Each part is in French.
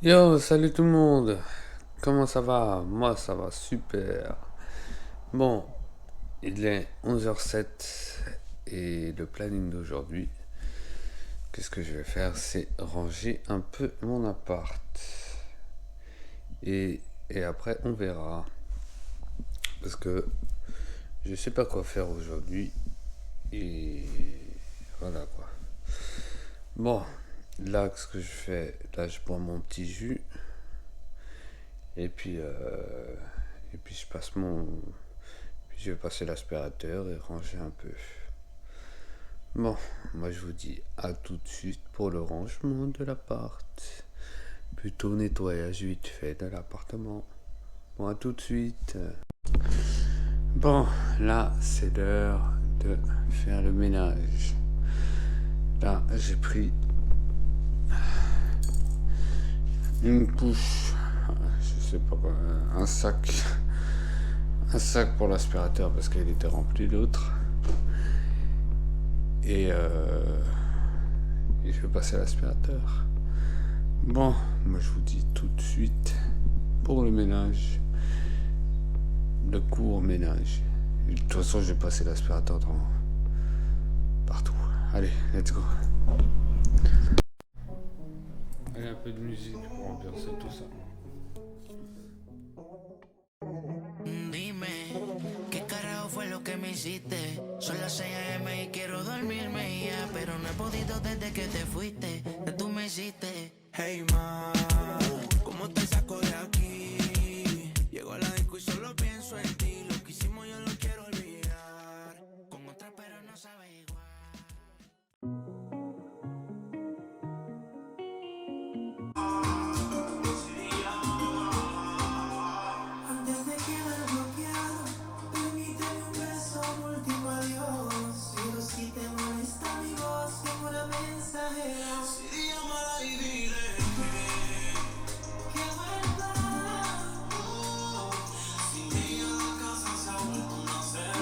Yo, salut tout le monde. Comment ça va? Moi, ça va super. Bon, il est 11h07 et le planning d'aujourd'hui, qu'est-ce que je vais faire? C'est ranger un peu mon appart. Et, et après, on verra. Parce que je sais pas quoi faire aujourd'hui. Et voilà quoi. Bon, là, ce que je fais, là, je prends mon petit jus. Et puis, euh, et puis je passe mon, je vais passer l'aspirateur et ranger un peu. Bon, moi je vous dis à tout de suite pour le rangement de l'appart. Plutôt nettoyage vite fait de l'appartement. Bon, à tout de suite. Bon, là c'est l'heure de faire le ménage. Là j'ai pris une couche, je sais pas quoi, un sac. Un sac pour l'aspirateur parce qu'il était rempli d'autres. Et je vais passer à l'aspirateur. Bon, moi je vous dis tout de suite pour le ménage, le court ménage. De toute façon, j'ai passé l'aspirateur partout. Allez, let's go. Allez, un peu de musique pour ambiancer tout ça. Dime, ¿qué carajo fue lo que me hiciste? Son las 6 AM y quiero dormirme ya, pero no he podido desde que te fuiste, que tú me hiciste. Hey ma, ¿cómo te saco de aquí? Llego a la disco y solo pienso en ti. Lo que hicimos yo lo quiero olvidar. Con otra pero no sabe igual. Antes de quedar bloqueado, permíteme un beso, un último adiós. Pero si te molesta mi voz, tengo una mensajera. Sí, llámala y dile que vuelva. Si mi casa se ha vuelto un hacer.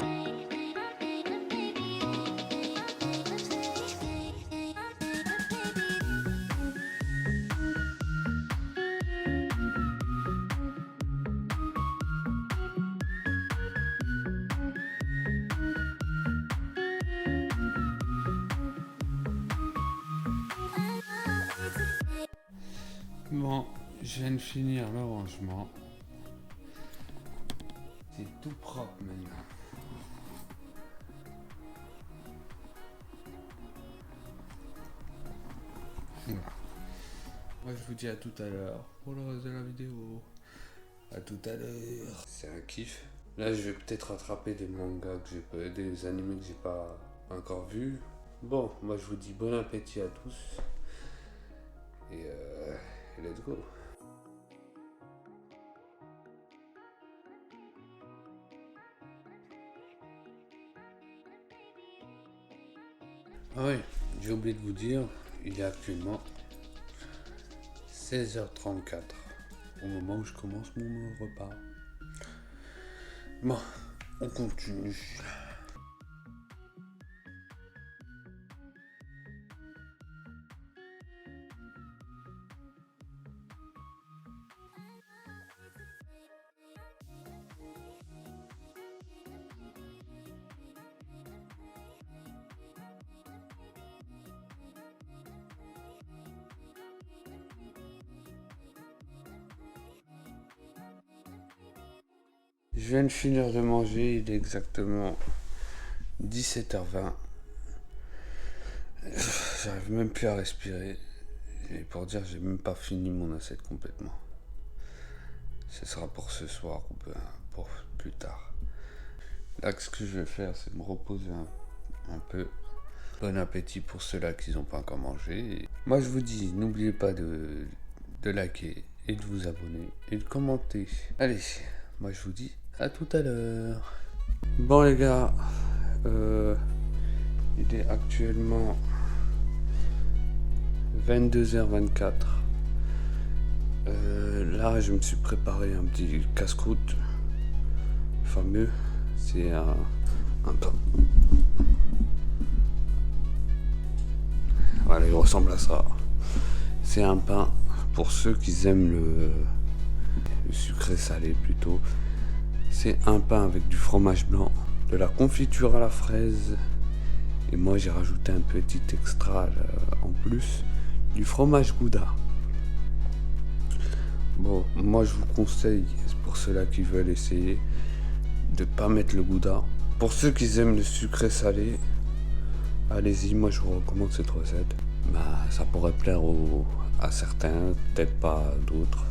Bon, je viens de finir le rangement. C'est tout propre maintenant. Voilà. Moi je vous dis à tout à l'heure pour le reste de la vidéo. À tout à l'heure. C'est un kiff. Là je vais peut-être rattraper des mangas que j'ai pas, des animés que j'ai pas encore vus. Bon, moi je vous dis bon appétit à tous. Et let's go. Ah oui, j'ai oublié de vous dire, il est actuellement 16h34 au moment où je commence mon repas. Bon, on continue. Je viens de finir de manger, il est exactement 17h20. J'arrive même plus à respirer. Et pour dire, j'ai même pas fini mon assiette complètement. Ce sera pour ce soir ou bien pour plus tard. Là, ce que je vais faire, c'est me reposer un peu. Bon appétit pour ceux-là qui n'ont pas encore mangé. Et moi, je vous dis, n'oubliez pas de liker et de vous abonner et de commenter. Allez, moi, je vous dis à tout à l'heure. Bon, les gars, il est actuellement 22h24. Là, je me suis préparé un petit casse-croûte fameux. C'est un pain. Voilà, il ressemble à ça. C'est un pain pour ceux qui aiment le sucré salé plutôt, c'est un pain avec du fromage blanc, de la confiture à la fraise, et moi j'ai rajouté un petit extra en plus, du fromage Gouda. Bon, moi je vous conseille, pour ceux-là qui veulent essayer, de pas mettre le Gouda. Pour ceux qui aiment le sucré salé, allez-y, moi je vous recommande cette recette. Ça pourrait plaire à certains, peut-être pas à d'autres.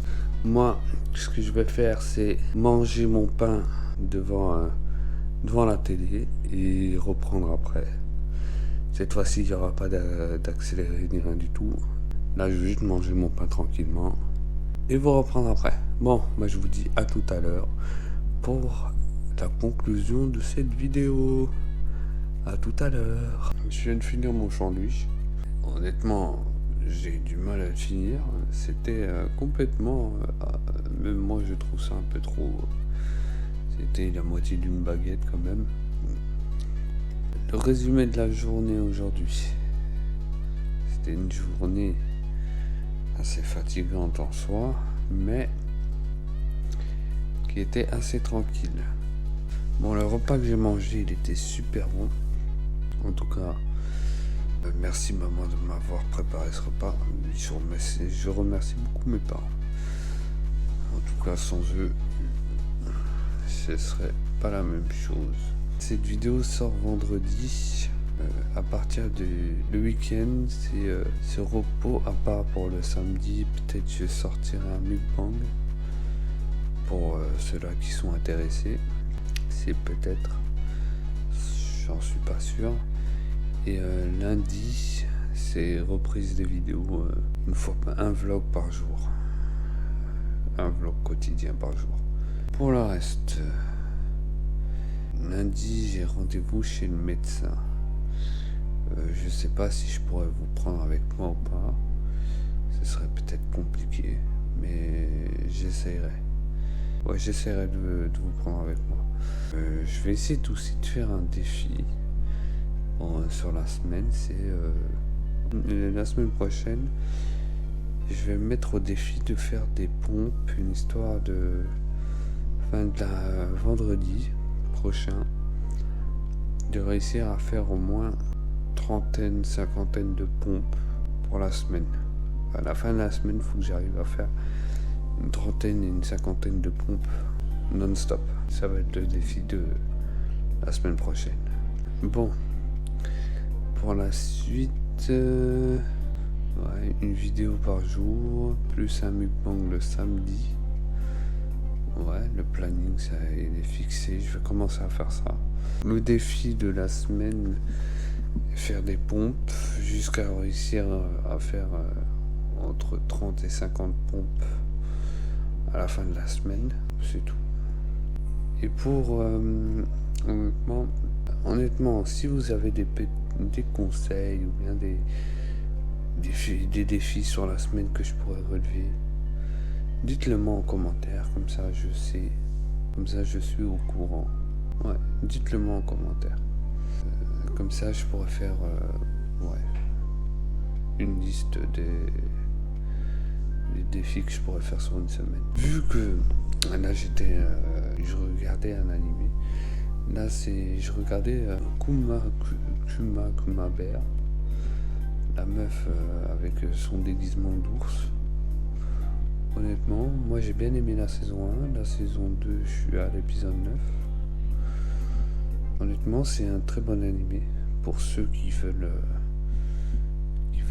Moi, ce que je vais faire, c'est manger mon pain devant la télé et reprendre après. Cette fois-ci, il n'y aura pas d'accéléré ni rien du tout. Là, je vais juste manger mon pain tranquillement et vous reprendre après. Bon, moi je vous dis à tout à l'heure pour la conclusion de cette vidéo. À tout à l'heure. Je viens de finir mon sandwich. Honnêtement, j'ai du mal à le finir. C'était complètement... même moi, je trouve ça un peu trop... C'était la moitié d'une baguette quand même. Le résumé de la journée aujourd'hui. C'était une journée assez fatigante en soi, mais qui était assez tranquille. Bon, le repas que j'ai mangé, il était super bon. En tout cas, merci maman de m'avoir préparé ce repas. Je remercie beaucoup mes parents. En tout cas, sans eux, ce serait pas la même chose. Cette vidéo sort vendredi. À partir du week-end, c'est repos, à part pour le samedi. Peut-être je sortirai un mukbang pour ceux-là qui sont intéressés. C'est peut-être, j'en suis pas sûr. Et lundi, c'est reprise des vidéos, un vlog par jour, un vlog quotidien par jour. Pour le reste, lundi j'ai rendez-vous chez le médecin. Je sais pas si je pourrais vous prendre avec moi ou pas. Ce serait peut-être compliqué, mais j'essaierai. Ouais, j'essaierai de vous prendre avec moi. Je vais essayer aussi de faire un défi sur la semaine. C'est la semaine prochaine. Je vais me mettre au défi de faire des pompes, une histoire de vendredi prochain, de réussir à faire au moins cinquantaine de pompes pour la semaine. À la fin de la semaine, il faut que j'arrive à faire une trentaine et une cinquantaine de pompes non-stop. Ça va être le défi de la semaine prochaine. Bon, pour la suite, une vidéo par jour, plus un mukbang le samedi. Ouais, le planning, ça il est fixé, je vais commencer à faire ça. Le défi de la semaine, faire des pompes jusqu'à réussir à faire entre 30 et 50 pompes à la fin de la semaine, c'est tout. Et pour honnêtement, si vous avez des conseils ou bien des défis sur la semaine que je pourrais relever, dites-le moi en commentaire, comme ça je sais, comme ça je suis au courant. Ouais, dites-le moi en commentaire. Comme ça je pourrais faire une liste des défis que je pourrais faire sur une semaine. Vu que là je regardais un animé. Là je regardais Kuma Bear, la meuf avec son déguisement d'ours. Honnêtement, moi j'ai bien aimé la saison 1, la saison 2 je suis à l'épisode 9. Honnêtement, c'est un très bon animé pour ceux qui veulent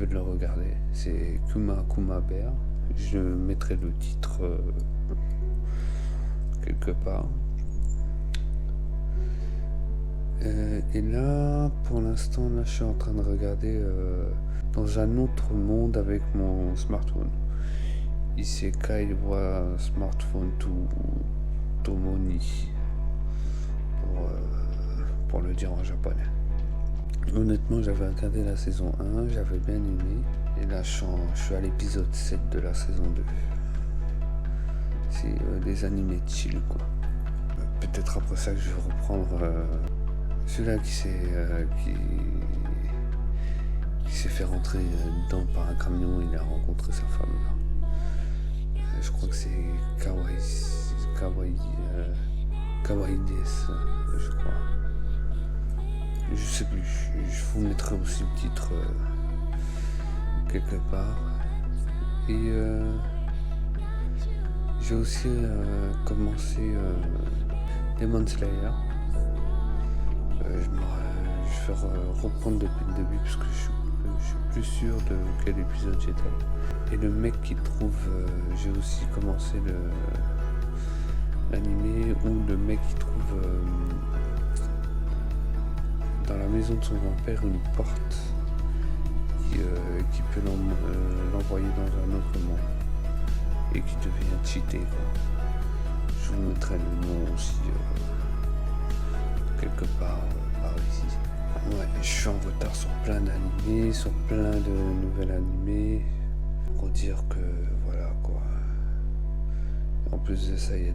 le regarder. C'est Kuma Bear. Je mettrai le titre quelque part. Et là, pour l'instant, je suis en train de regarder dans un autre monde avec mon smartphone. Isekai wa smartphone to Tomoni. Pour le dire en japonais. Honnêtement, j'avais regardé la saison 1, j'avais bien aimé. Et là, je suis à l'épisode 7 de la saison 2. C'est des animés chill, quoi. Peut-être après ça que je vais reprendre celui-là qui s'est fait rentrer dedans par un camion. Il a rencontré sa femme là. Je crois que c'est Kawaii DS, je crois. Je sais plus. Je vous mettrai aussi le titre quelque part. Et j'ai aussi commencé Demon Slayer. Je vais reprendre depuis le début parce que je suis plus sûr de quel épisode j'étais. Et le mec qui trouve, j'ai aussi commencé l'animé où le mec qui trouve dans la maison de son grand-père une porte qui peut l'envoyer dans un autre monde et qui devient cheaté, quoi. Je vous mettrai le nom aussi quelque part par ici. Ouais, je suis en retard sur plein d'animés, sur plein de nouvelles animés. Pour dire que voilà quoi. En plus de ça, il y a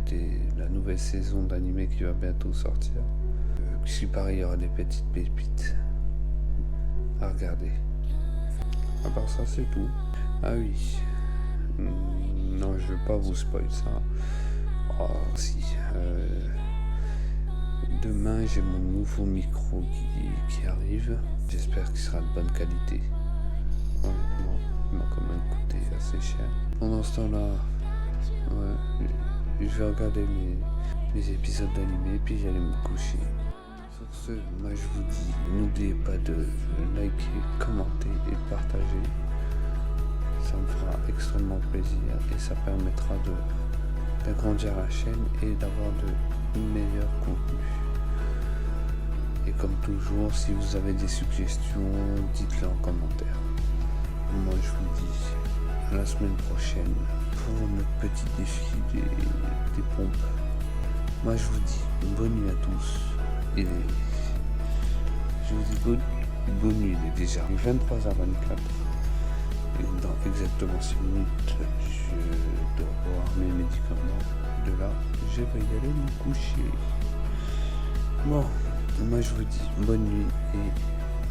la nouvelle saison d'animé qui va bientôt sortir. Ce qui paraît, il y aura des petites pépites à regarder. À part ça, c'est tout. Ah oui. Non, je vais pas vous spoil ça. Oh, si. Demain, j'ai mon nouveau micro qui arrive. J'espère qu'il sera de bonne qualité. Honnêtement, il m'a quand même coûté assez cher. Pendant ce temps-là, ouais, je vais regarder mes épisodes d'animé puis j'allais me coucher. Sur ce, moi je vous dis, n'oubliez pas de liker, commenter et partager. Ça me fera extrêmement plaisir et ça permettra d'agrandir la chaîne et d'avoir de meilleurs contenus. Et comme toujours, si vous avez des suggestions, dites-les en commentaire. Moi je vous dis à la semaine prochaine pour notre petit défi des pompes. Moi je vous dis bonne nuit à tous. Et je vous dis bonne nuit, il est déjà 23h24. Et dans exactement 6 minutes, je dois boire mes médicaments. De là, je vais y aller me coucher. Bon, moi je vous dis bonne nuit et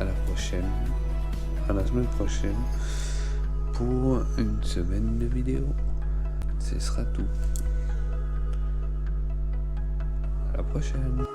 à la prochaine. À la semaine prochaine pour une semaine de vidéos. Ce sera tout. À la prochaine.